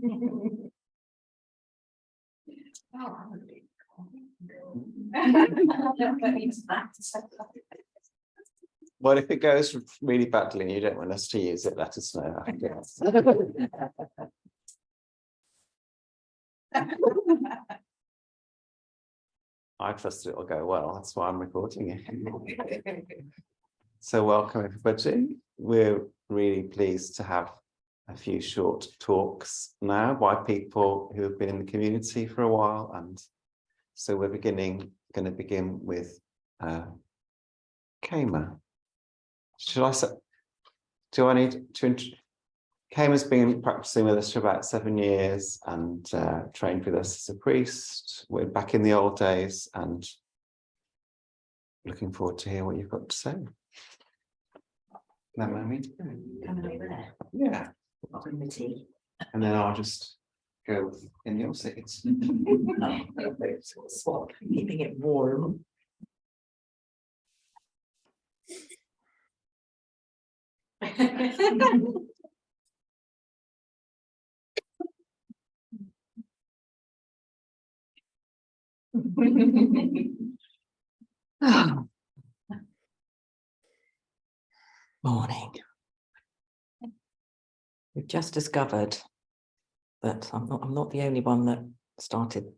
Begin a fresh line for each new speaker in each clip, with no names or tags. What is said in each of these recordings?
Well, if it goes really badly and you don't want us to use it, let us know. I guess. I trust it'll go well. That's why I'm recording it. So welcome, everybody. We're really pleased to have a few short talks now by people who have been in the community for a while. And so we're going to begin with Khema. Should I say, do I need to? Khema's been practicing with us for about 7 years and trained with us as a priest. We're back in the old days and looking forward to hear what you've got to say. That I mean?
Coming over there.
Yeah.
I'll bring the tea.
And then I'll just go in your seats.
Swap, keeping it warm. Morning. We've just discovered that I'm not the only one that started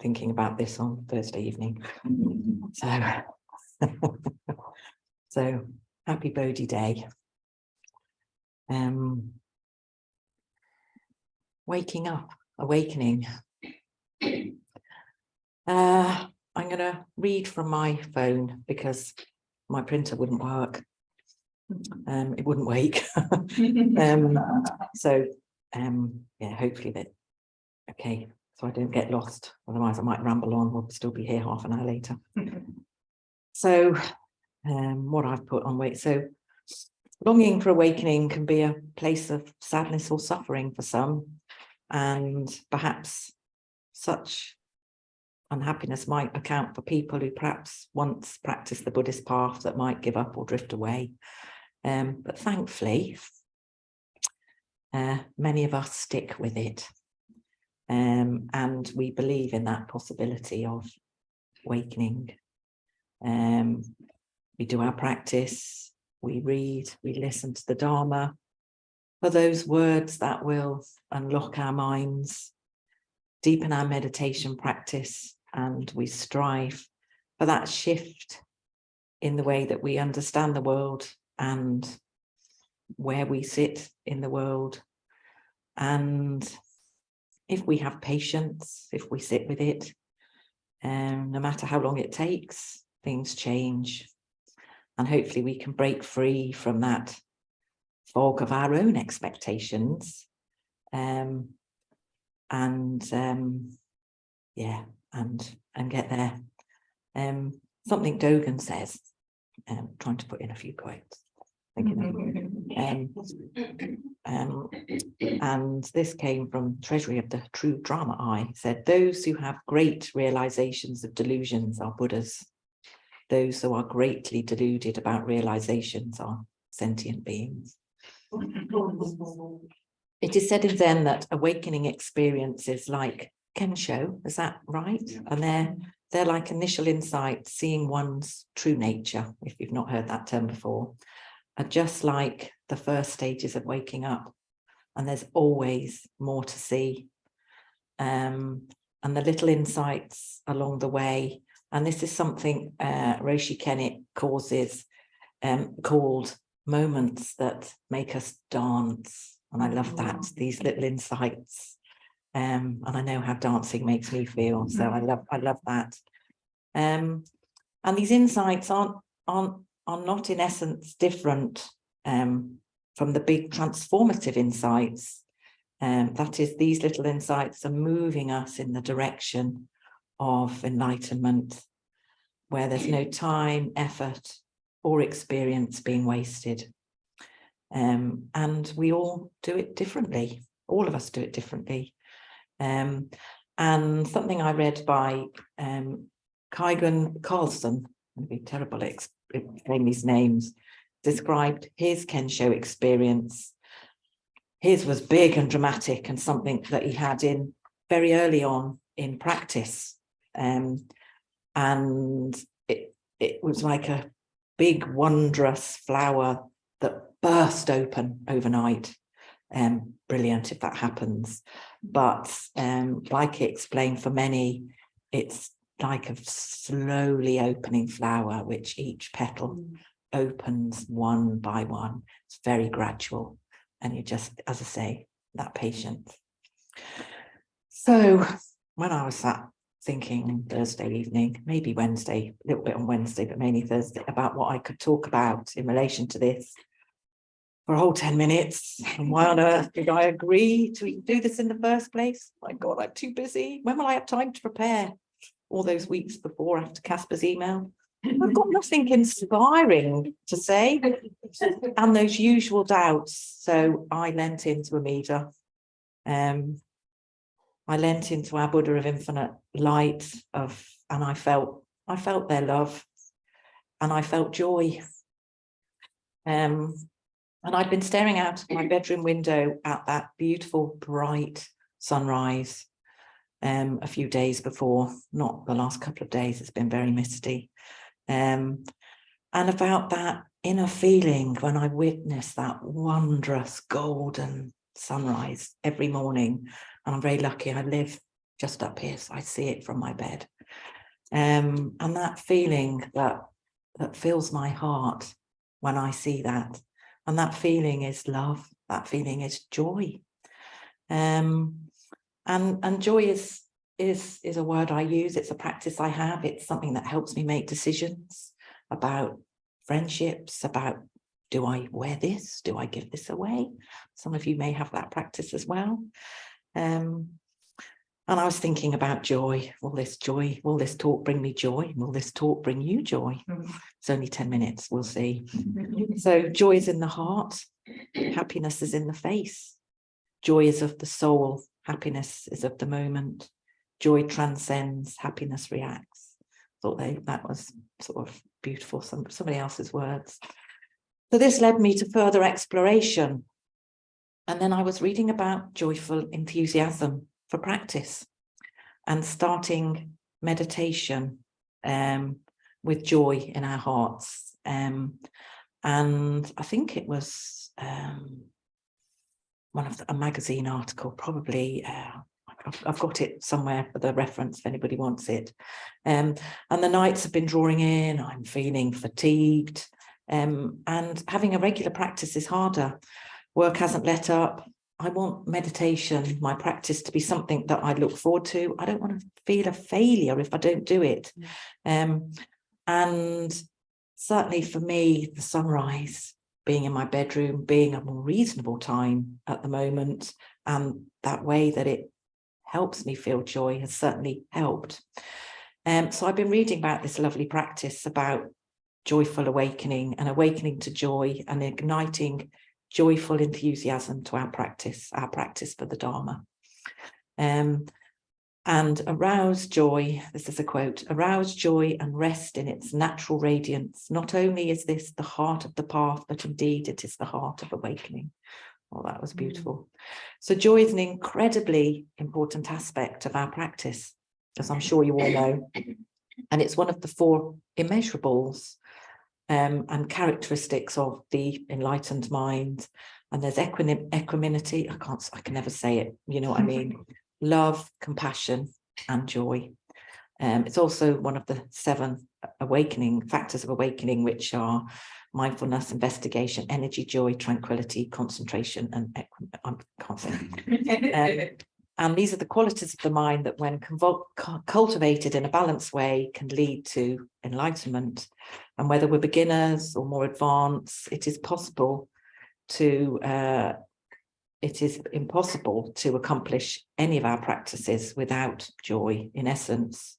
thinking about this on Thursday evening. So happy Bodhi day. Waking up, awakening. I'm going to read from my phone because my printer wouldn't work. It wouldn't wake. Yeah, hopefully that. Okay, so I don't get lost. Otherwise, I might ramble on. We'll still be here half an hour later. So, what I've put on wait. So, longing for awakening can be a place of sadness or suffering for some, and perhaps such unhappiness might account for people who perhaps once practiced the Buddhist path that might give up or drift away. But thankfully, many of us stick with it. And we believe in that possibility of awakening. We do our practice, we read, we listen to the Dharma, for those words that will unlock our minds, deepen our meditation practice, and we strive for that shift in the way that we understand the world and where we sit in the world. And if we have patience, if we sit with it, no matter how long it takes, things change. And hopefully we can break free from that fog of our own expectations. And get there. Something Dogen says, trying to put in a few quotes. And this came from Treasury of the True Drama Eye. Said, those who have great realizations of delusions are Buddhas. Those who are greatly deluded about realizations are sentient beings. It is said in Zen that awakening experiences like Kensho, is that right? Yeah. And they're like initial insight, seeing one's true nature, if you've not heard that term before, are just like the first stages of waking up. And there's always more to see. And the little insights along the way. And this is something Roshi Kennett called moments that make us dance. And I love that, these little insights. And I know how dancing makes me feel, so I love that. And these insights are not in essence different from the big transformative insights. That is, these little insights are moving us in the direction of enlightenment, where there's no time, effort, or experience being wasted. And we all do it differently. All of us do it differently. And something I read by Kaigun Carlson, I'd be terrible at explaining these names, described his Kensho experience. his was big and dramatic and something that he had in very early on in practice. And it was like a big, wondrous flower that burst open overnight. Brilliant if that happens. But like I explained, for many, it's like a slowly opening flower, which each petal opens one by one. It's very gradual. And you just, as I say, that patient. So when I was sat thinking Thursday evening, maybe Wednesday, a little bit on Wednesday, but mainly Thursday, about what I could talk about in relation to this for a whole 10 minutes. And why on earth did I agree to do this in the first place? My God, I'm too busy. When will I have time to prepare? All those weeks before, after Kaspa's email. I've got nothing inspiring to say, and those usual doubts. So I lent into Amida. I lent into our Buddha of infinite light and I felt their love, and I felt joy. And I'd been staring out of my bedroom window at that beautiful, bright sunrise a few days before, not the last couple of days, it's been very misty. And about that inner feeling when I witnessed that wondrous golden sunrise every morning. And I'm very lucky, I live just up here, so I see it from my bed. And that feeling that fills my heart when I see that. And that feeling is love, that feeling is joy. And joy is a word I use, it's a practice I have, it's something that helps me make decisions about friendships, about, do I wear this? Do I give this away? Some of you may have that practice as well. And I was thinking about joy. Will this talk bring me joy? Will this talk bring you joy? It's only 10 minutes, we'll see. So joy is in the heart, happiness is in the face. Joy is of the soul, happiness is of the moment. Joy transcends, happiness reacts. Thought that was sort of beautiful, somebody else's words. So this led me to further exploration. And then I was reading about joyful enthusiasm for practice and starting meditation with joy in our hearts. And I think it was a magazine article, probably, I've got it somewhere for the reference if anybody wants it. And the nights have been drawing in, I'm feeling fatigued, and having a regular practice is harder. Work hasn't let up. I want meditation, my practice, to be something that I look forward to. I don't want to feel a failure if I don't do it. And certainly for me, the sunrise, being in my bedroom, being a more reasonable time at the moment, and that way that it helps me feel joy has certainly helped. So I've been reading about this lovely practice about joyful awakening and awakening to joy and igniting joyful enthusiasm to our practice for the Dharma. And arouse joy, this is a quote, arouse joy and rest in its natural radiance. Not only is this the heart of the path, but indeed it is the heart of awakening. Oh, that was beautiful. So joy is an incredibly important aspect of our practice, as I'm sure you all know. And it's one of the 4 immeasurables and characteristics of the enlightened mind. And there's equanimity, I can never say it, you know what I mean? Love, compassion, and joy. It's also one of the 7 factors of awakening, which are mindfulness, investigation, energy, joy, tranquility, concentration, and I can't say. And these are the qualities of the mind that, when cultivated in a balanced way, can lead to enlightenment. And whether we're beginners or more advanced, it is impossible to accomplish any of our practices without joy. In essence,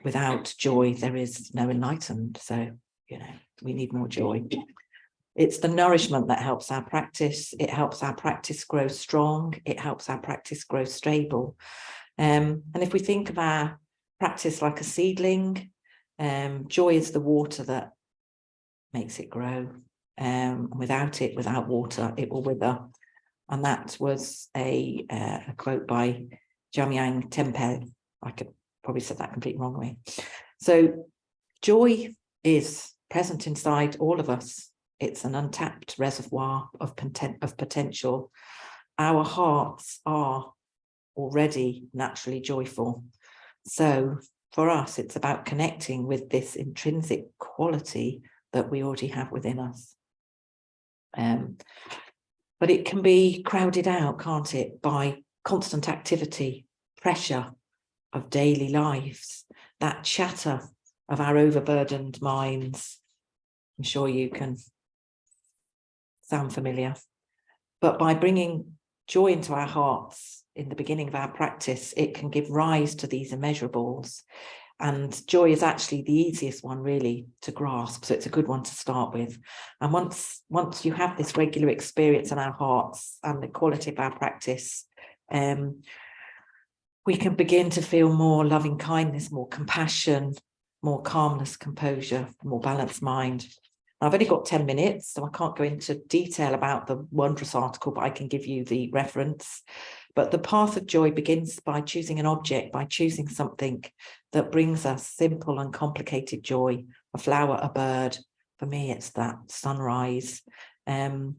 without joy, there is no enlightenment. So, you know, we need more joy. It's the nourishment that helps our practice. It helps our practice grow strong. It helps our practice grow stable. And if we think of our practice like a seedling, joy is the water that makes it grow. Without water, it will wither. And that was a quote by Jamyang Tempel. I could probably said that completely wrongly. So joy is present inside all of us. It's an untapped reservoir of potential. Our hearts are already naturally joyful. So for us, it's about connecting with this intrinsic quality that we already have within us. But it can be crowded out, can't it, by constant activity, pressure of daily lives, that chatter of our overburdened minds. I'm sure you can sound familiar. But by bringing joy into our hearts in the beginning of our practice, it can give rise to these immeasurables. And joy is actually the easiest one really to grasp. So it's a good one to start with. And once you have this regular experience in our hearts and the quality of our practice, we can begin to feel more loving kindness, more compassion, more calmness, composure, more balanced mind. I've only got 10 minutes, so I can't go into detail about the wondrous article, but I can give you the reference. But the path of joy begins by choosing an object, by choosing something that brings us simple and complicated joy, a flower, a bird. For me, it's that sunrise. And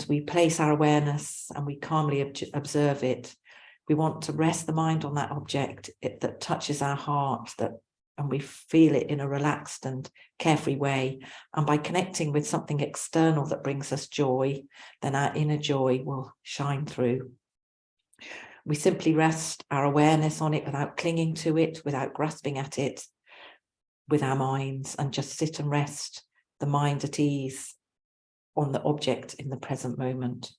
we place our awareness and we calmly observe it. We want to rest the mind on that object that touches our heart, and we feel it in a relaxed and carefree way. And by connecting with something external that brings us joy, then our inner joy will shine through. We simply rest our awareness on it without clinging to it, without grasping at it with our minds, and just sit and rest the mind at ease on the object in the present moment.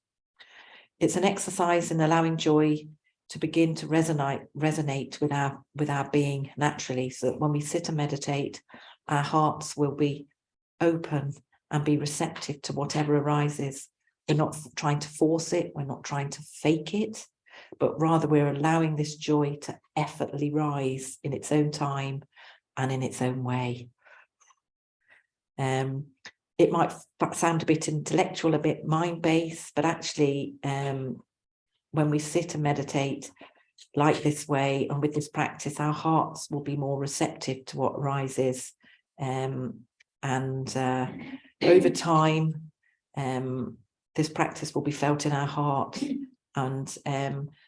It's an exercise in allowing joy to begin to resonate with our being naturally, so that when we sit and meditate, our hearts will be open and be receptive to whatever arises. We're not trying to force it, we're not trying to fake it, but rather we're allowing this joy to effortlessly rise in its own time and in its own way. It might sound a bit intellectual, a bit mind-based, but actually when we sit and meditate like this way and with this practice, our hearts will be more receptive to what arises. Over time, this practice will be felt in our heart. And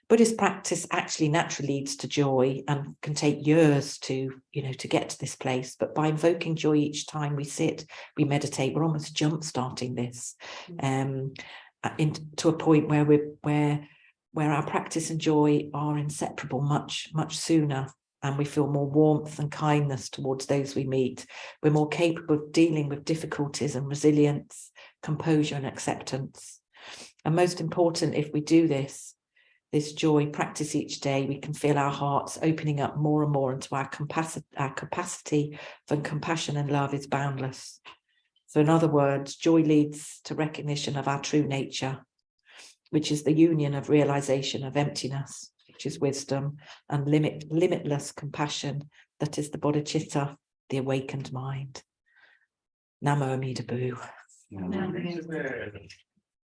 Buddhist practice actually naturally leads to joy and can take years to get to this place. But by invoking joy each time we sit, we meditate, we're almost jump-starting this to a point where our practice and joy are inseparable much sooner, and we feel more warmth and kindness towards those we meet. We're more capable of dealing with difficulties and resilience, composure and acceptance. And most important, if we do this joy practice each day, we can feel our hearts opening up more and more into our capacity for compassion and love is boundless. So in other words, joy leads to recognition of our true nature, which is the union of realization of emptiness, which is wisdom, and limitless compassion, that is the bodhicitta, the awakened mind. Namo Amida Bu.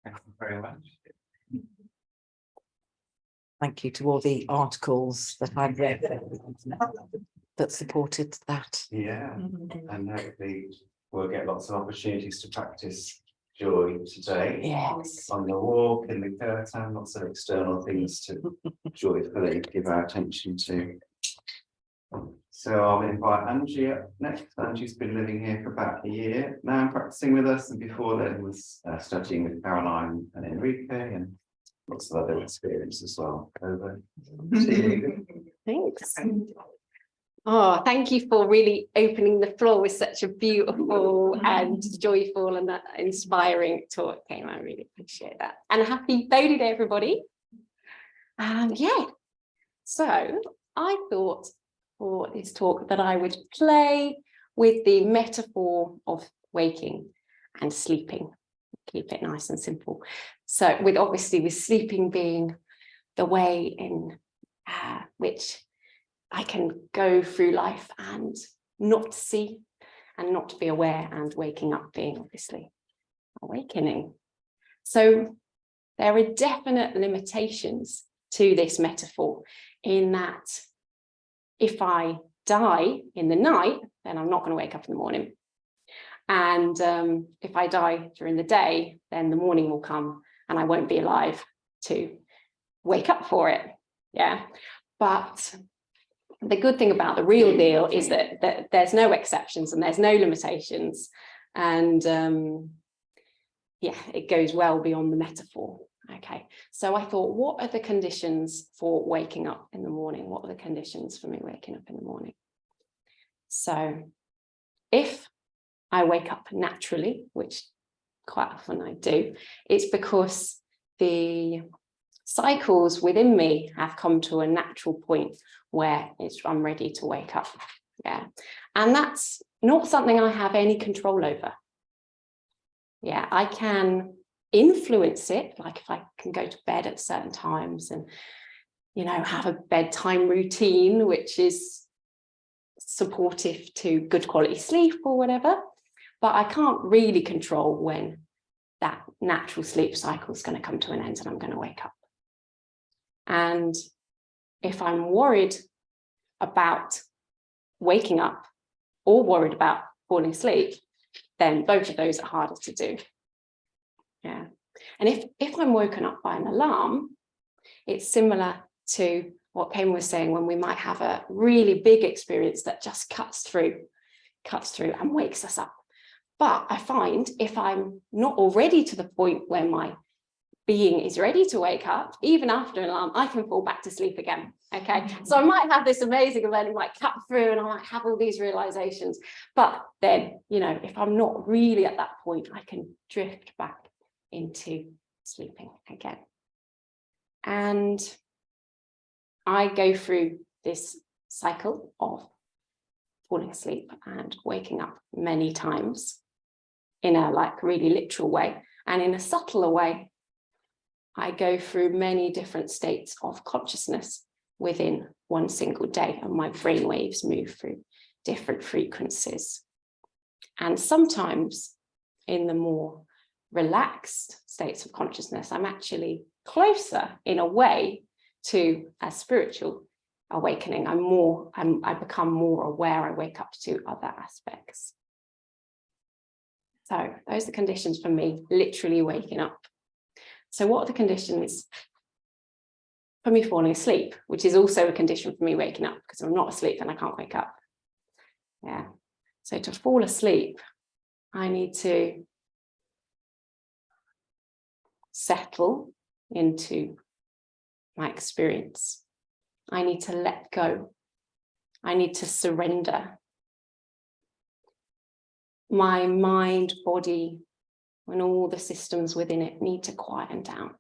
Thank you very much.
Thank you to all the articles that I've read that supported that.
Yeah, and hopefully we'll get lots of opportunities to practice joy today.
Yes.
On the walk, in the kirtan, lots of external things to joyfully give our attention to. So I'll invite Angie up next. Angie's been living here for about a year now, practicing with us, and before then was studying with Caroline and Enrique, and lots of other experience as well. Over to you.
Thanks. Oh, thank you for really opening the floor with such a beautiful and joyful and inspiring talk, Khema. I really appreciate that. And happy Bodhi Day, everybody. Yeah, so I thought for this talk that I would play with the metaphor of waking and sleeping. Keep it nice and simple. So obviously with sleeping being the way in which I can go through life and not see and not be aware, and waking up being obviously awakening. So there are definite limitations to this metaphor, in that if I die in the night, then I'm not going to wake up in the morning. And if I die during the day, then the morning will come and I won't be alive to wake up for it. Yeah. But the good thing about the real deal is that there's no exceptions and there's no limitations. And yeah, it goes well beyond the metaphor. Okay, so I thought, what are the conditions for waking up in the morning? What are the conditions for me waking up in the morning? So if I wake up naturally, which quite often I do, it's because the cycles within me have come to a natural point where I'm ready to wake up. Yeah, and that's not something I have any control over. Yeah, I can influence it, like if I can go to bed at certain times and, you know, have a bedtime routine which is supportive to good quality sleep or whatever, but I can't really control when that natural sleep cycle is going to come to an end and I'm going to wake up. And if I'm worried about waking up or worried about falling asleep, then both of those are harder to do. Yeah. And if I'm woken up by an alarm, it's similar to what Khema was saying, when we might have a really big experience that just cuts through and wakes us up. But I find if I'm not already to the point where my being is ready to wake up, even after an alarm, I can fall back to sleep again. Okay, so I might have this amazing event, it might cut through and I might have all these realizations, but then, you know, if I'm not really at that point, I can drift back into sleeping again. And I go through this cycle of falling asleep and waking up many times in a like really literal way, and in a subtler way, I go through many different states of consciousness within one single day, and my brain waves move through different frequencies. And sometimes in the more relaxed states of consciousness, I'm actually closer in a way to a spiritual awakening. I become more aware. I wake up to other aspects. So those are the conditions for me, literally waking up. So what are the conditions for me falling asleep, which is also a condition for me waking up, because if I'm not asleep, then I can't wake up. Yeah. So to fall asleep, I need to settle into my experience. I need to let go. I need to surrender. My mind, body, and all the systems within it need to quieten down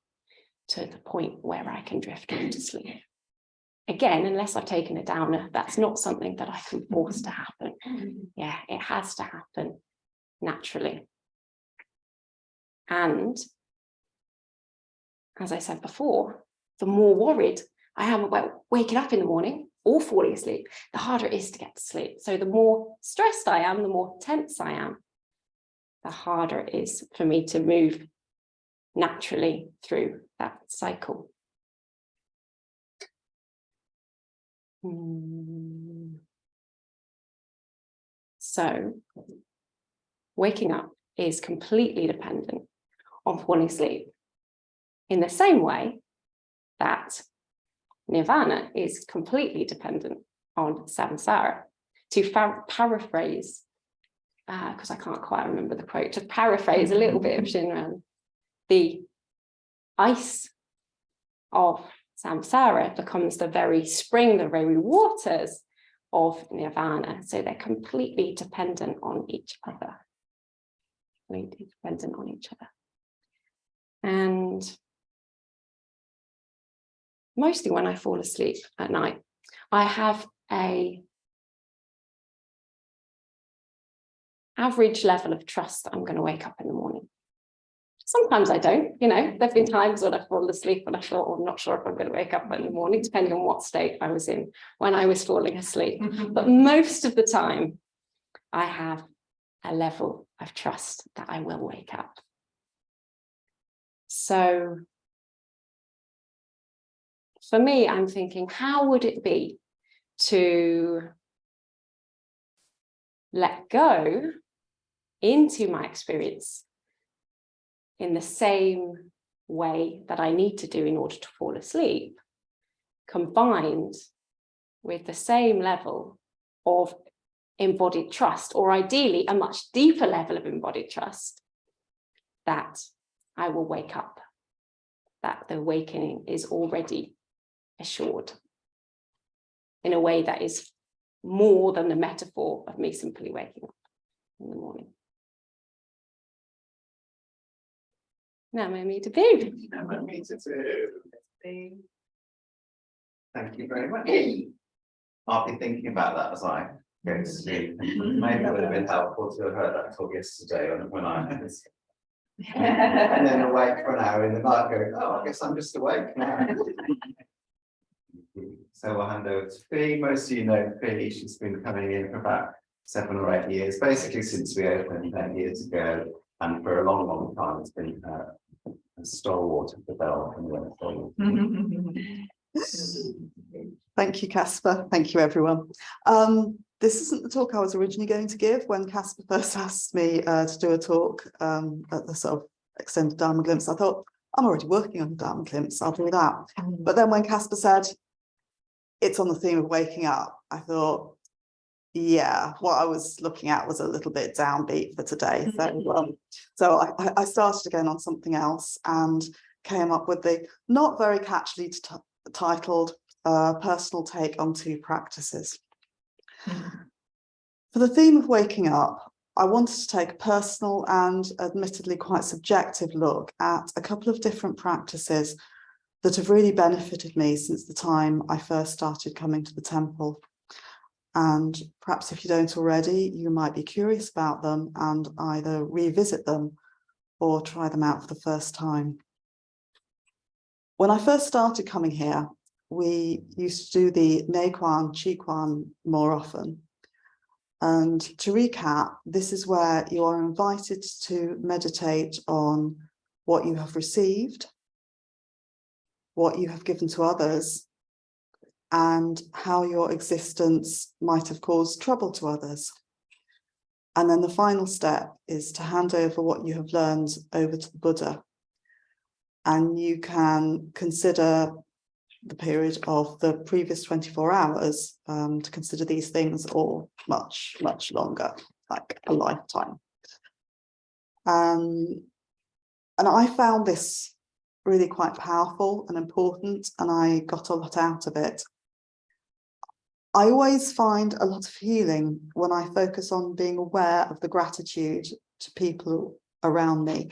to the point where I can drift into sleep. Again, unless I've taken a downer, that's not something that I can force to happen. Yeah, it has to happen naturally. And as I said before, the more worried I am about waking up in the morning or falling asleep, the harder it is to get to sleep. So the more stressed I am, the more tense I am, the harder it is for me to move naturally through that cycle. So waking up is completely dependent on falling asleep, in the same way that nirvana is completely dependent on samsara. To paraphrase, because I can't quite remember the quote, to paraphrase a little bit of Shinran, the ice of samsara becomes the very spring, the very waters of nirvana. So they're completely dependent on each other. Completely dependent on each other. And mostly when I fall asleep at night, I have a average level of trust that I'm going to wake up in the morning. Sometimes I don't, you know, there have been times when I've fallen asleep and I thought, oh, I'm not sure if I'm going to wake up in the morning, depending on what state I was in when I was falling asleep. But most of the time, I have a level of trust that I will wake up. So for me, I'm thinking, how would it be to let go into my experience in the same way that I need to do in order to fall asleep, combined with the same level of embodied trust, or ideally a much deeper level of embodied trust, that I will wake up, that the awakening is already assured in a way that is more than the metaphor of me simply waking up in the morning. Now me to do.
Thank you very much. I'll be thinking about that as I go to sleep. Maybe it would have been helpful to have heard that talk yesterday when I was and then awake for an hour in the night going, oh, I guess I'm just awake now. So we'll hand over to Fee. Most of you know Fee, she's been coming in for about 7 or 8 years, basically since we opened 10 years ago, and for a long, long time it's been a stalwart of the bell.
Thank you, Kaspa. Thank you, everyone. This isn't the talk I was originally going to give. When Kaspa first asked me to do a talk at the sort of extended Dharma glimpse, I thought, I'm already working on the Dharma glimpse, I'll do that. But then when Kaspa said, it's on the theme of waking up, I thought, yeah, what I was looking at was a little bit downbeat for today. So I started again on something else and came up with the not very catchily titled personal take on 2 practices. For the theme of waking up, I wanted to take a personal and admittedly quite subjective look at a couple of different practices that have really benefited me since the time I first started coming to the temple. And perhaps if you don't already, you might be curious about them and either revisit them or try them out for the first time. When I first started coming here, we used to do the Nequan, Chiquan more often. And to recap, this is where you are invited to meditate on what you have received, what you have given to others, and how your existence might have caused trouble to others. And then the final step is to hand over what you have learned over to the Buddha. And you can consider the period of the previous 24 hours to consider these things, or much, much longer, like a lifetime. And I found this really quite powerful and important, and I got a lot out of it. I always find a lot of healing when I focus on being aware of the gratitude to people around me,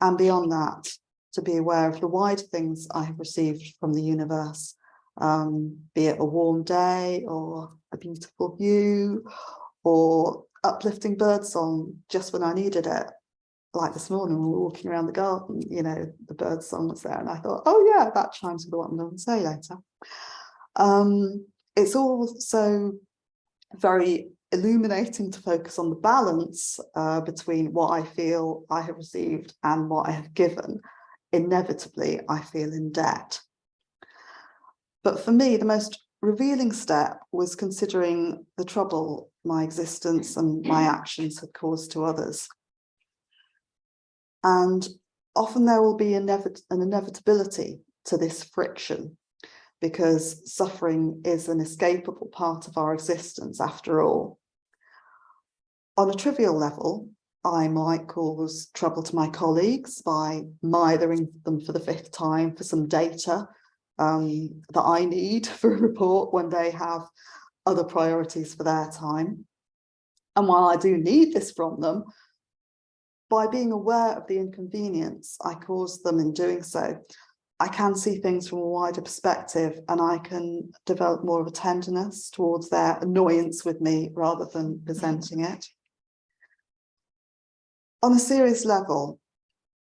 and beyond that, to be aware of the wider things I have received from the universe, be it a warm day or a beautiful view or uplifting birdsong just when I needed it. Like this morning, we were walking around the garden, you know, the birdsong was there, and I thought, oh yeah, that chimes with what I'm going to say later. It's also very illuminating to focus on the balance between what I feel I have received and what I have given. Inevitably, I feel in debt. But for me, the most revealing step was considering the trouble my existence and my actions had caused to others. And often there will be an inevitability to this friction, because suffering is an escapable part of our existence after all. On a trivial level, I might cause trouble to my colleagues by mithering them for the 5th time for some data that I need for a report when they have other priorities for their time. And while I do need this from them, by being aware of the inconvenience I cause them in doing so, I can see things from a wider perspective, and I can develop more of a tenderness towards their annoyance with me rather than resenting it. On a serious level,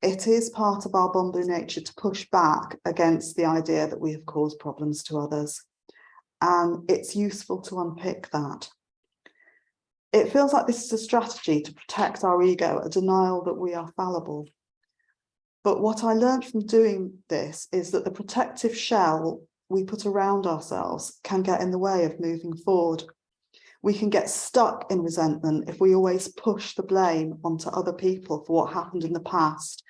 it is part of our Bamboo nature to push back against the idea that we have caused problems to others, and it's useful to unpick that. It feels like this is a strategy to protect our ego, a denial that we are fallible. But what I learned from doing this is that the protective shell we put around ourselves can get in the way of moving forward. We can get stuck in resentment if we always push the blame onto other people for what happened in the past.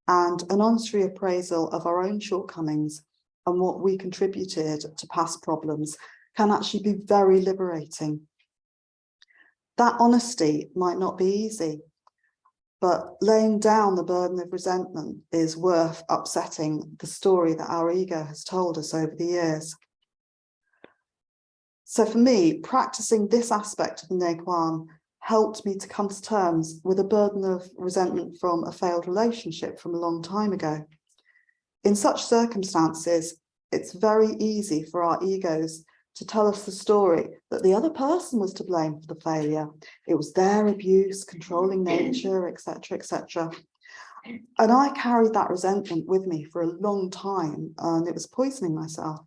And an honest reappraisal of our own shortcomings and what we contributed to past problems can actually be very liberating. That honesty might not be easy, but laying down the burden of resentment is worth upsetting the story that our ego has told us over the years. So for me, practicing this aspect of the Nequan helped me to come to terms with a burden of resentment from a failed relationship from a long time ago. In such circumstances, it's very easy for our egos to tell us the story that the other person was to blame for the failure. It was their abuse, controlling nature, etc., etc. And I carried that resentment with me for a long time, and it was poisoning myself.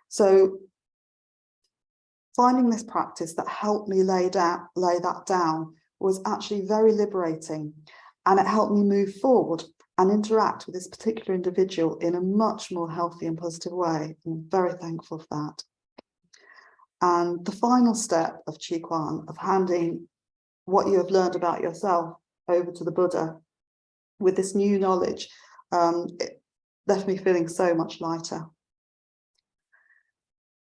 So finding this practice that helped me lay that down was actually very liberating, and it helped me move forward and interact with this particular individual in a much more healthy and positive way. I'm very thankful for that. And the final step of Qigong, of handing what you have learned about yourself over to the Buddha with this new knowledge, it left me feeling so much lighter.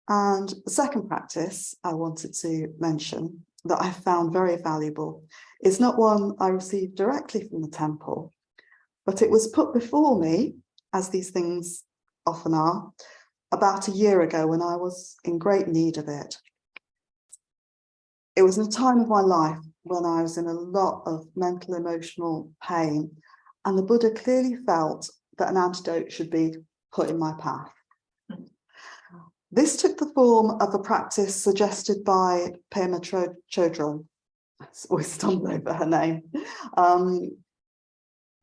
And the second practice I wanted to mention that I found very valuable is not one I received directly from the temple, but it was put before me, as these things often are, about a year ago when I was in great need of it. It was in a time of my life when I was in a lot of mental, emotional pain, and the Buddha clearly felt that an antidote should be put in my path. This took the form of a practice suggested by Khema Chodron. I always stumble over her name.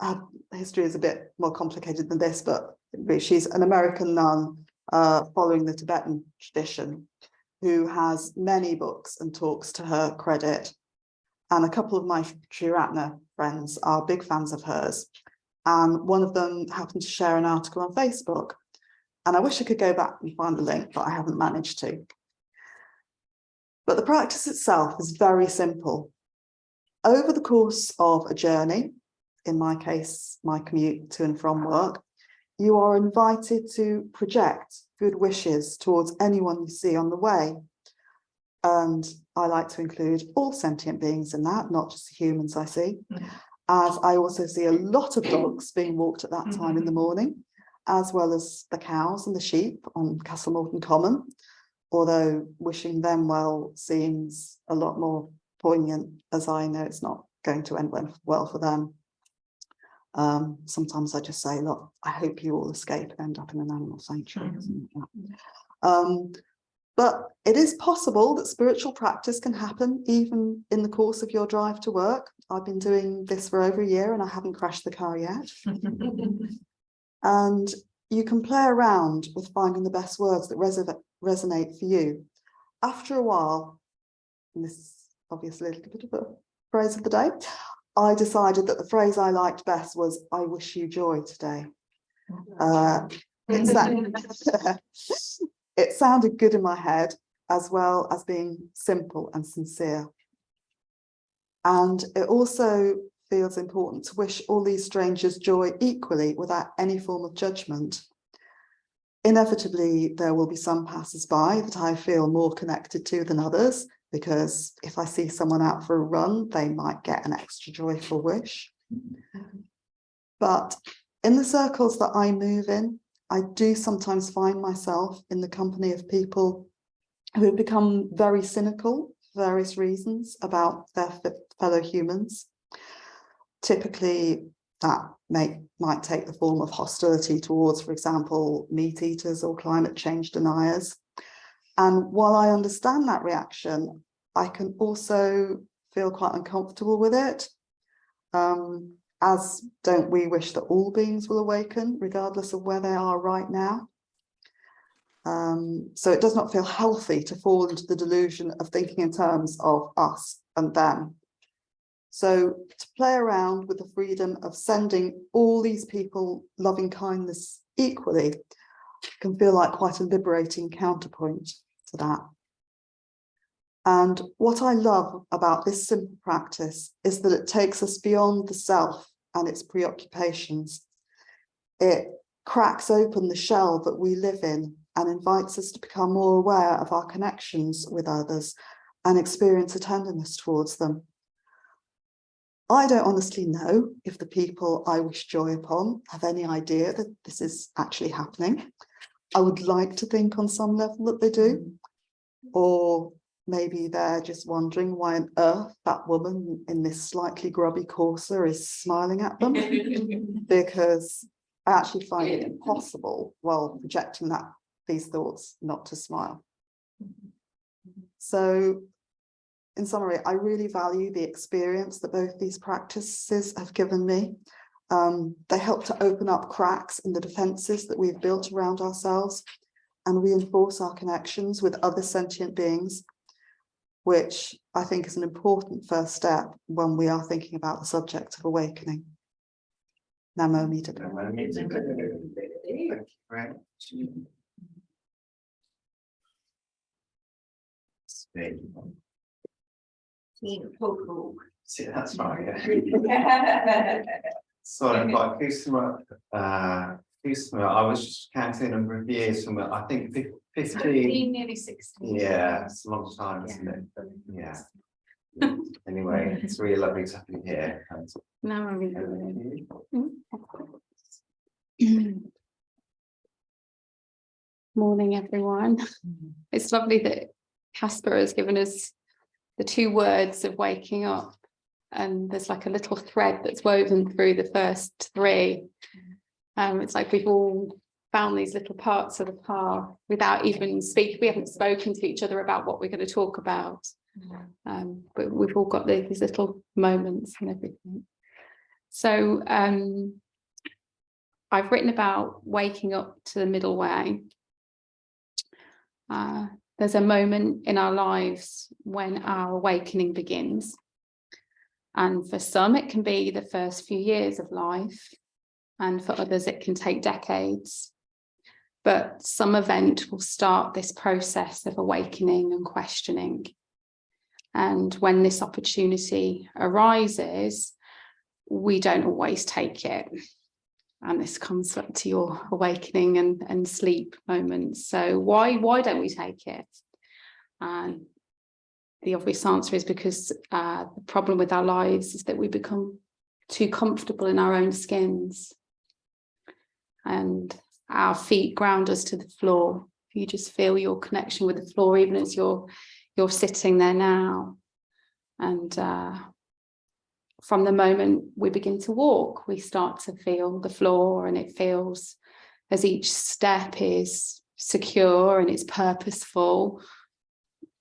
Her history is a bit more complicated than this, but she's an American nun following the Tibetan tradition, who has many books and talks to her credit. And a couple of my Triratna friends are big fans of hers. And one of them happened to share an article on Facebook. And I wish I could go back and find the link, but I haven't managed to. But the practice itself is very simple. Over the course of a journey, in my case, my commute to and from work, you are invited to project good wishes towards anyone you see on the way. And I like to include all sentient beings in that, not just the humans I see, as I also see a lot of dogs being walked at that time in the morning, as well as the cows and the sheep on Castlemorton Common, although wishing them well seems a lot more poignant, as I know it's not going to end well for them. Sometimes I just say, look, I hope you all escape and end up in an animal sanctuary. But it is possible that spiritual practice can happen even in the course of your drive to work. I've been doing this for over a year and I haven't crashed the car yet. And you can play around with finding the best words that resonate for you. After a while, and this is obviously a little bit of a phrase of the day, I decided that the phrase I liked best was, I wish you joy today. It sounded good in my head, as well as being simple and sincere. And it also feels important to wish all these strangers joy equally without any form of judgment. Inevitably, there will be some passers-by that I feel more connected to than others, because if I see someone out for a run, they might get an extra joyful wish. But in the circles that I move in, I do sometimes find myself in the company of people who have become very cynical for various reasons about their fellow humans. Typically, that might take the form of hostility towards, for example, meat eaters or climate change deniers. And while I understand that reaction, I can also feel quite uncomfortable with it, as don't we wish that all beings will awaken, regardless of where they are right now. So it does not feel healthy to fall into the delusion of thinking in terms of us and them. So to play around with the freedom of sending all these people loving kindness equally, can feel like quite a liberating counterpoint to that. And what I love about this simple practice is that it takes us beyond the self and its preoccupations. It cracks open the shell that we live in and invites us to become more aware of our connections with others and experience a tenderness towards them. I don't honestly know if the people I wish joy upon have any idea that this is actually happening. I would like to think on some level that they do, or maybe they're just wondering why on earth that woman in this slightly grubby corset is smiling at them, because I actually find it impossible while projecting these thoughts not to smile. So in summary, I really value the experience that both these practices have given me. They help to open up cracks in the defenses that we've built around ourselves and reinforce our connections with other sentient beings, which I think is an important first step when we are thinking about the subject of awakening. Namo Amida Butsu.
See, that's right. Yeah. Sort of like Kusuma. Kusuma, I was just counting a number of years from it. I think 15,
nearly 16.
Yeah, it's a long time, isn't it? But, yeah. Anyway, it's really lovely to have you here.
No, I'm Morning, everyone. It's lovely that Kaspa has given us the 2 words of waking up, and there's like a little thread that's woven through the first 3. It's like we've all found these little parts of the path without even speaking. We haven't spoken to each other about what we're going to talk about, but we've all got these little moments and everything. So I've written about waking up to the middle way. There's a moment in our lives when our awakening begins. And for some, it can be the first few years of life. And for others, it can take decades. But some event will start this process of awakening and questioning. And when this opportunity arises, we don't always take it. And this comes up to your awakening and sleep moments. So why don't we take it? And the obvious answer is because the problem with our lives is that we become too comfortable in our own skins. And our feet ground us to the floor. You just feel your connection with the floor, even as you're sitting there now. And from the moment we begin to walk, we start to feel the floor, and it feels as each step is secure and it's purposeful.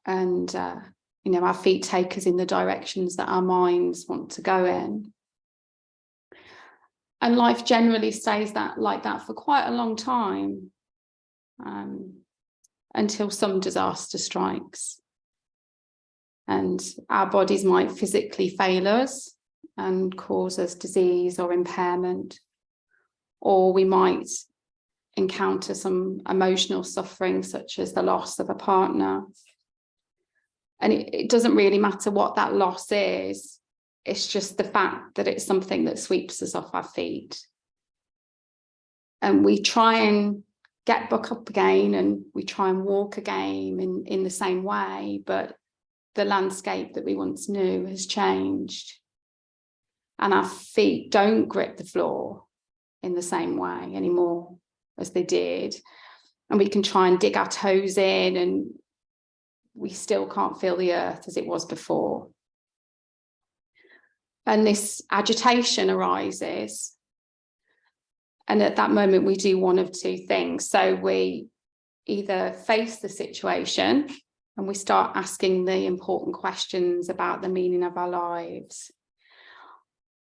And, our feet take us in the directions that our minds want to go in. And life generally stays like that for quite a long time, until some disaster strikes. And our bodies might physically fail us and cause us disease or impairment, or we might encounter some emotional suffering, such as the loss of a partner. And it doesn't really matter what that loss is. It's just the fact that it's something that sweeps us off our feet. And we try and get back up again, and we try and walk again in the same way, but the landscape that we once knew has changed. And our feet don't grip the floor in the same way anymore as they did. And we can try and dig our toes in, and we still can't feel the earth as it was before. And this agitation arises. And at that moment, we do one of 2 things. So we either face the situation and we start asking the important questions about the meaning of our lives,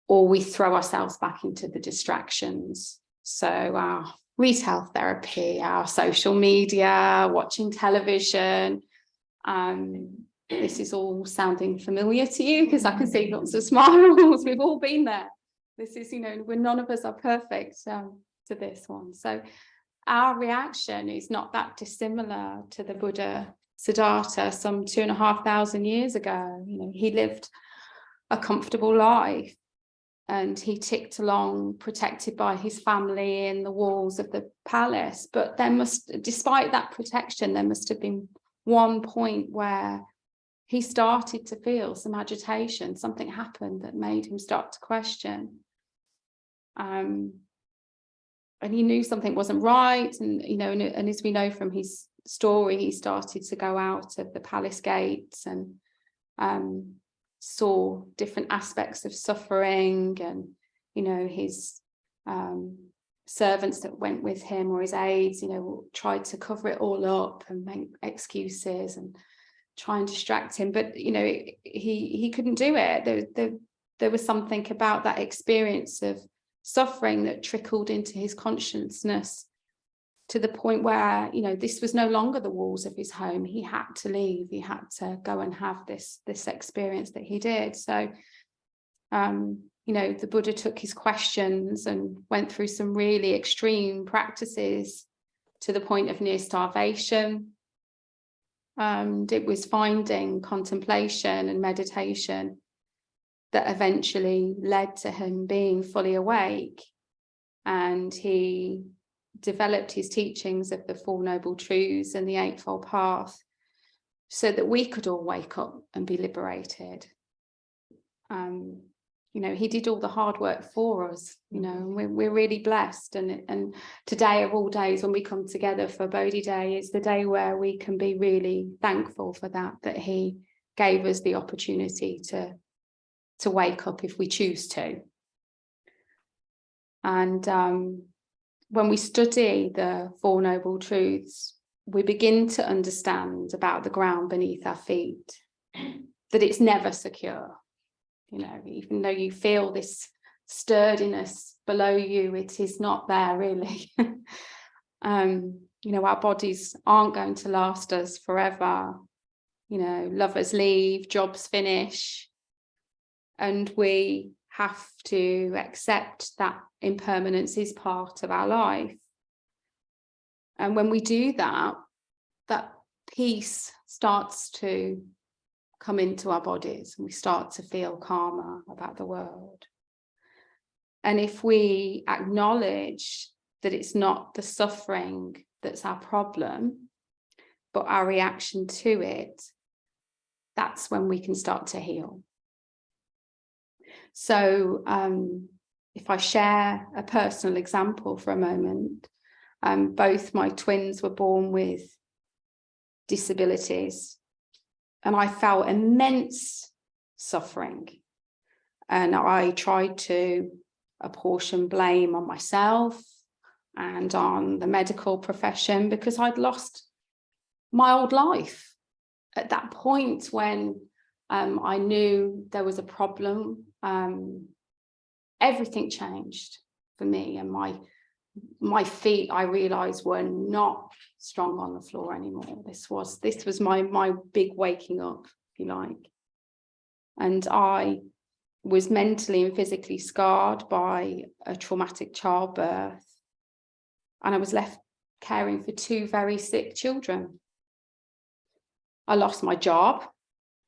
or we throw ourselves back into the distractions. So our retail therapy, our social media, watching television. This is all sounding familiar to you because I can see lots of smiles. We've all been there. This is, none of us are perfect to this one. So
our reaction is not that dissimilar to the Buddha Siddhartha some 2,500 years ago. You know, he lived a comfortable life and he ticked along protected by his family in the walls of the palace. But despite that protection, there must have been one point where he started to feel some agitation. Something happened that made him start to question. And he knew something wasn't right. And, you know, and as we know from his story, he started to go out of the palace gates and saw different aspects of suffering, and, you know, his servants that went with him, or his aides, you know, tried to cover it all up and make excuses and try and distract him. But, you know, he couldn't do it. There was something about that experience of suffering that trickled into his consciousness to the point where, you know, this was no longer the walls of his home. He had to leave. He had to go and have this experience that he did. So, you know, the Buddha took his questions and went through some really extreme practices to the point of near starvation. And it was finding contemplation and meditation that eventually led to him being fully awake. And he developed his teachings of the Four Noble Truths and the Eightfold Path so that we could all wake up and be liberated. You know, he did all the hard work for us, you know, and we're really blessed. And today of all days, when we come together for Bodhi Day, is the day where we can be really thankful for that he gave us the opportunity to wake up if we choose to. And when we study the Four Noble Truths, we begin to understand about the ground beneath our feet, that it's never secure. You know, even though you feel this sturdiness below you, it is not there really. You know, our bodies aren't going to last us forever. You know, lovers leave, jobs finish, and we have to accept that impermanence is part of our life. And when we do that, that peace starts to come into our bodies and we start to feel calmer about the world. And if we acknowledge that it's not the suffering that's our problem, but our reaction to it, that's when we can start to heal. So if I share a personal example for a moment, both my twins were born with disabilities, and I felt immense suffering. And I tried to apportion blame on myself and on the medical profession because I'd lost my old life. At that point when I knew there was a problem, everything changed for me, and my feet, I realized, were not strong on the floor anymore. This was my big waking up, if you like. And I was mentally and physically scarred by a traumatic childbirth, and I was left caring for two very sick children. I lost my job,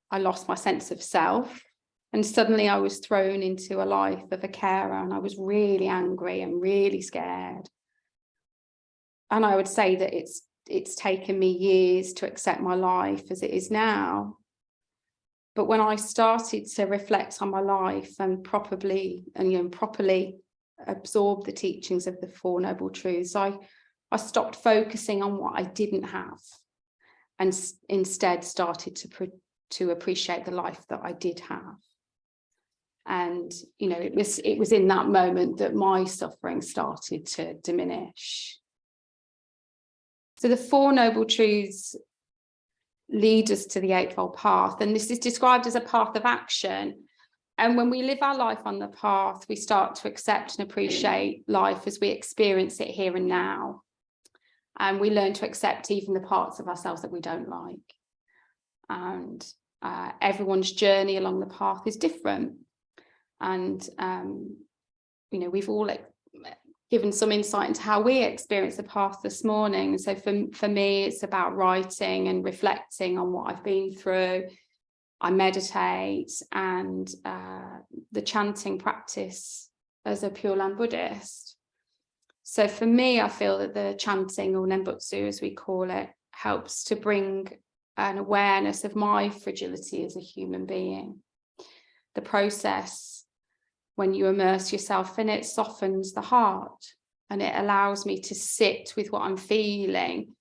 I lost my sense of self, and suddenly I was thrown into a life of a carer, and I was really angry and really scared. And I would say that it's taken me years to accept my life as it is now. But when I started to reflect on my life and properly absorb the teachings of the Four Noble Truths, I stopped focusing on what I didn't have, and instead started to appreciate the life that I did have. And, you know, it was in that moment that my suffering started to diminish. So the Four Noble Truths lead us to the Eightfold Path, and this is described as a path of action. And when we live our life on the path, we start to accept and appreciate life as we experience it here and now. And we learn to accept even the parts of ourselves that we don't like. And everyone's journey along the path is different. And, you know, we've all given some insight into how we experience the path this morning. So for me, it's about writing and reflecting on what I've been through. I meditate, and the chanting practice as a Pure Land Buddhist. So for me, I feel that the chanting, or Nembutsu as we call it, helps to bring an awareness of my fragility as a human being. The process, when you immerse yourself in it, softens the heart, and it allows me to sit with what I'm feeling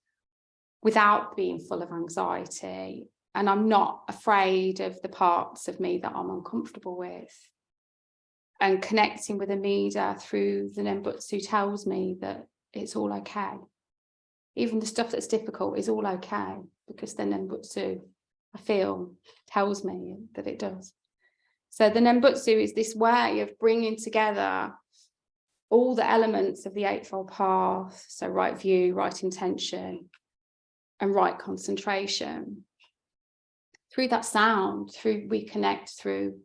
without being full of anxiety. And I'm not afraid of the parts of me that I'm uncomfortable with. And connecting with Amida through the Nembutsu tells me that it's all okay. Even the stuff that's difficult is all okay, because the Nembutsu, I feel, tells me that it does. So the Nembutsu is this way of bringing together all the elements of the Eightfold Path. So right view, right intention, and right concentration. Through that sound, we connect through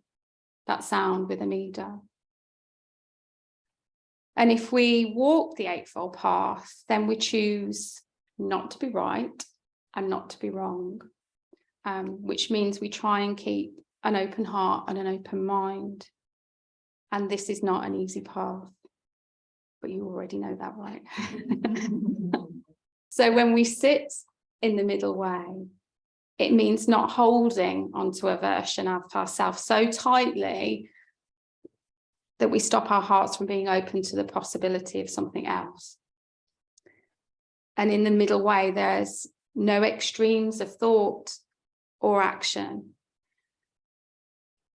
that sound with Amida. And if we walk the Eightfold Path, then we choose not to be right and not to be wrong, which means we try and keep an open heart and an open mind. And this is not an easy path, but you already know that, right? So when we sit in the middle way, it means not holding onto a version of ourselves so tightly that we stop our hearts from being open to the possibility of something else. And in the middle way, there's no extremes of thought or action.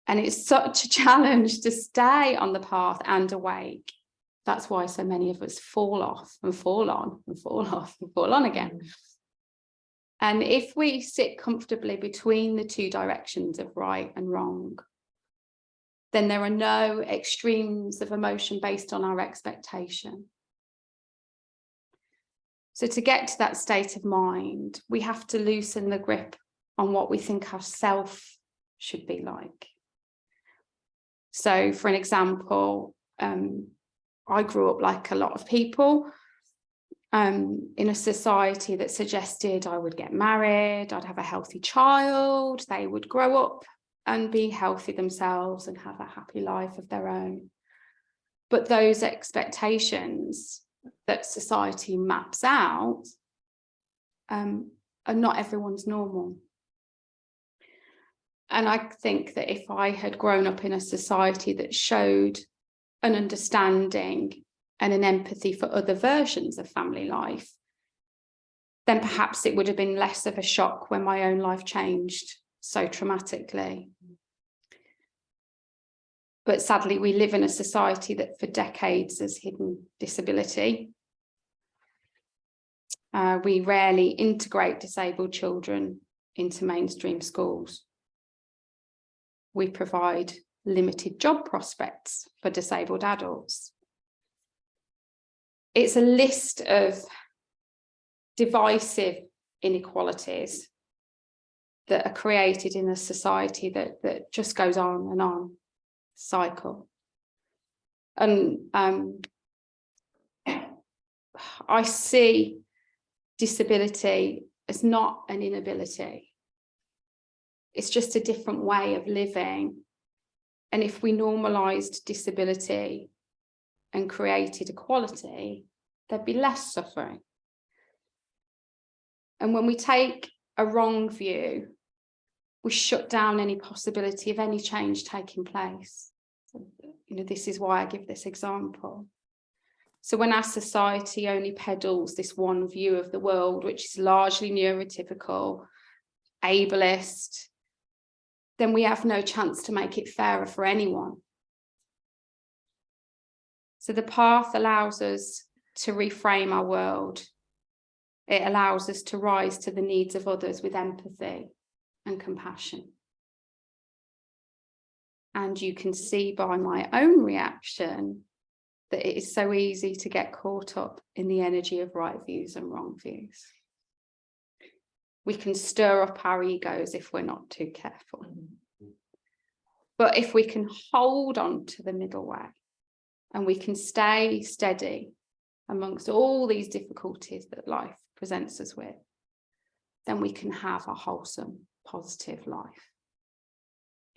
And it's such a challenge to stay on the path and awake. That's why so many of us fall off and fall on and fall off and fall on again. And if we sit comfortably between the two directions of right and wrong, then there are no extremes of emotion based on our expectation. So to get to that state of mind, we have to loosen the grip on what we think our self should be like. So for an example, I grew up like a lot of people, in a society that suggested I would get married, I'd have a healthy child, they would grow up and be healthy themselves and have a happy life of their own. But those expectations that society maps out are not everyone's normal. And I think that if I had grown up in a society that showed an understanding and an empathy for other versions of family life, then perhaps it would have been less of a shock when my own life changed so traumatically. But sadly, we live in a society that for decades has hidden disability. We rarely integrate disabled children into mainstream schools. We provide limited job prospects for disabled adults. It's a list of divisive inequalities that are created in a society that just goes on and on, cycle. And I see disability as not an inability. It's just a different way of living. And if we normalized disability and created equality, there'd be less suffering. And when we take a wrong view, we shut down any possibility of any change taking place. This is why I give this example. So when our society only peddles this one view of the world, which is largely neurotypical, ableist, then we have no chance to make it fairer for anyone. So the path allows us to reframe our world. It allows us to rise to the needs of others with empathy and compassion. And you can see by my own reaction that it is so easy to get caught up in the energy of right views and wrong views. We can stir up our egos if we're not too careful. But if we can hold on to the middle way and we can stay steady amongst all these difficulties that life presents us with, then we can have a wholesome, positive life.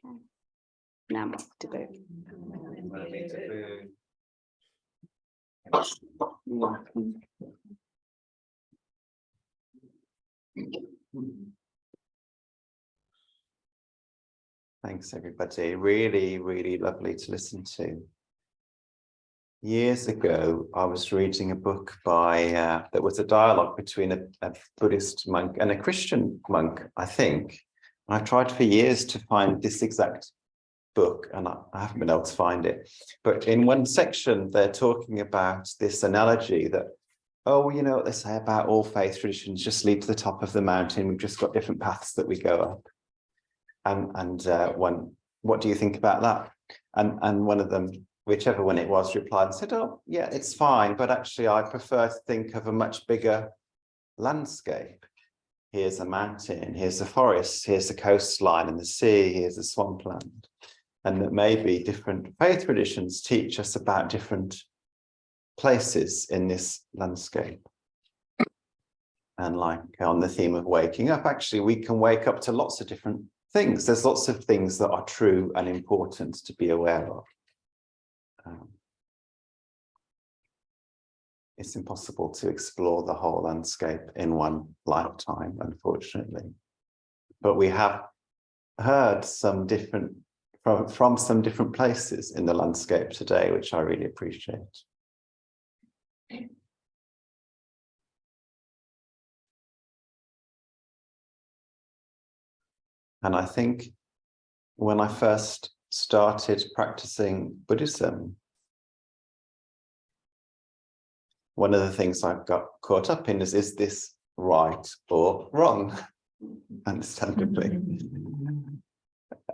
Okay. Now I'm off to boo. You're welcome.
Thanks, everybody. Really, really lovely to listen to. Years ago, I was reading a book by, that was a dialogue between a Buddhist monk and a Christian monk, I think. And I tried for years to find this exact book, and I haven't been able to find it. But in one section, they're talking about this analogy that, oh, you know what they say about all faith traditions, just lead to the top of the mountain. We've just got different paths that we go up. And one, what do you think about that? And one of them, whichever one it was, replied and said, oh, yeah, it's fine, but actually I prefer to think of a much bigger landscape. Here's a mountain, here's a forest, here's the coastline and the sea, here's the swampland. And that maybe different faith traditions teach us about different places in this landscape. And like on the theme of waking up, actually, we can wake up to lots of different things. There's lots of things that are true and important to be aware of. It's impossible to explore the whole landscape in one lifetime, unfortunately. But we have heard some different, from some different places in the landscape today, which I really appreciate. And I think when I first started practicing Buddhism, one of the things I got caught up in is this right or wrong? Understandably.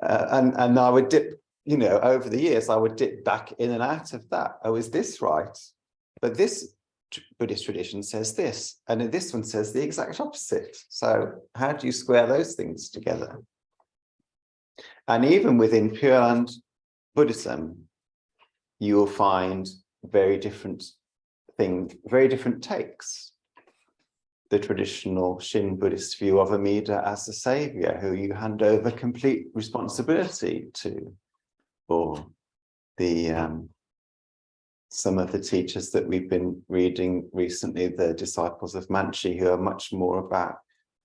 And I would dip, you know, over the years, I would dip back in and out of that. Oh, is this right? But this Buddhist tradition says this, and this one says the exact opposite. So how do you square those things together? And even within Pure Land Buddhism, you will find very different things, very different takes. The traditional Shin Buddhist view of Amida as the savior, who you hand over complete responsibility to, or the some of the teachers that we've been reading recently, the disciples of Manchi, who are much more about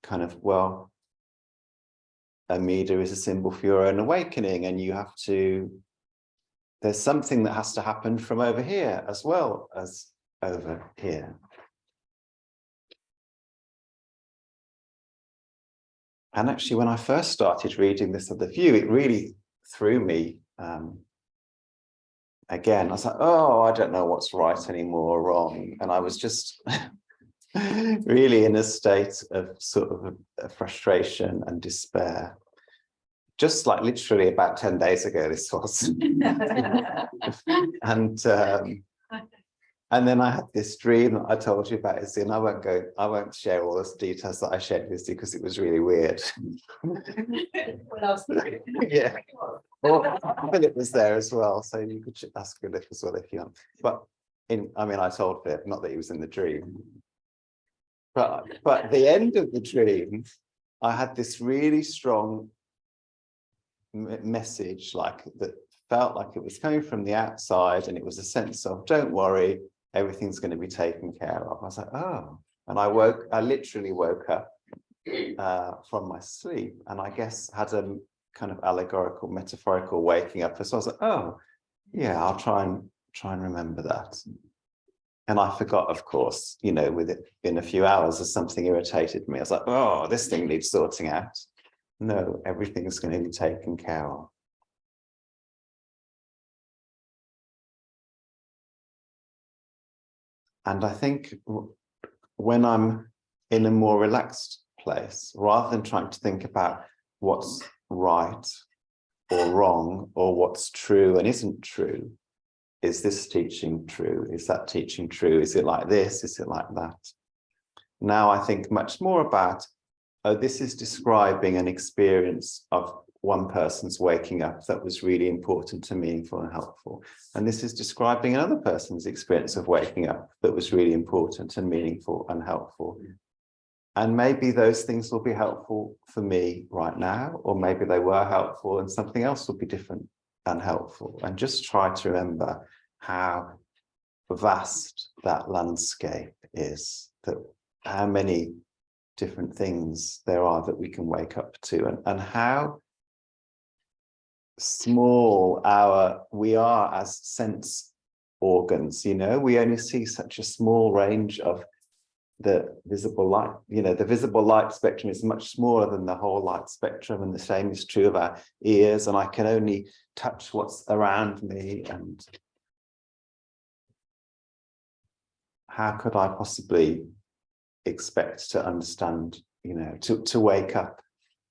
kind of, well, Amida is a symbol for your own awakening, and you have to, there's something that has to happen from over here as well as over here. And actually, when I first started reading this other view, it really threw me. Again, I was like, oh, I don't know what's right anymore or wrong. And I was just really in a state of sort of a frustration and despair. Just like literally about 10 days ago, this was. And then I had this dream that I told you about, and I won't share all the details that I shared with you because it was really weird. Yeah. Well, Philip was there as well, so you could ask Philip as well if you want. But I mean, I told Philip, not that he was in the dream. But at the end of the dream, I had this really strong message, like that felt like it was coming from the outside, and it was a sense of, don't worry, everything's going to be taken care of. I was like, oh, and I literally woke up from my sleep, and I guess had a kind of allegorical, metaphorical waking up. So I was like, oh, yeah, I'll try and remember that. And I forgot, of course, you know, in a few hours, as something irritated me. I was like, oh, this thing needs sorting out. No, everything's going to be taken care of. And I think when I'm in a more relaxed place, rather than trying to think about what's right or wrong, or what's true and isn't true, is this teaching true? Is that teaching true? Is it like this? Is it like that? Now I think much more about, oh, this is describing an experience of one person's waking up that was really important and meaningful and helpful. And this is describing another person's experience of waking up that was really important and meaningful and helpful. And maybe those things will be helpful for me right now, or maybe they were helpful and something else will be different and helpful. And just try to remember how vast that landscape is, that how many different things there are that we can wake up to, and how small we are as sense organs. You know, we only see such a small range of the visible light. You know, the visible light spectrum is much smaller than the whole light spectrum, and the same is true of our ears, and I can only touch what's around me. And how could I possibly expect to understand, you know, to wake up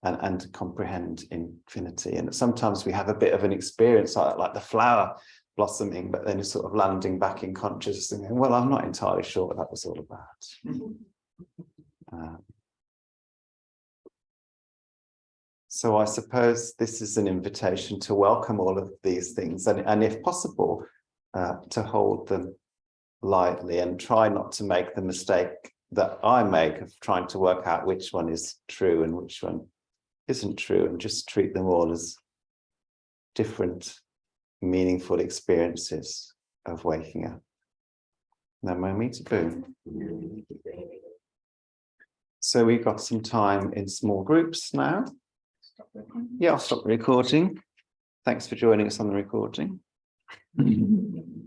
and to comprehend infinity? And sometimes we have a bit of an experience like the flower blossoming, but then you're sort of landing back in consciousness and going, well, I'm not entirely sure what that was all about. So I suppose this is an invitation to welcome all of these things, and if possible, to hold them lightly and try not to make the mistake that I make of trying to work out which one is true and which one isn't true, and just treat them all as different, meaningful experiences of waking up. Namo Mita Boom. So we've got some time in small groups now. Yeah, I'll stop recording. Thanks for joining us on the recording.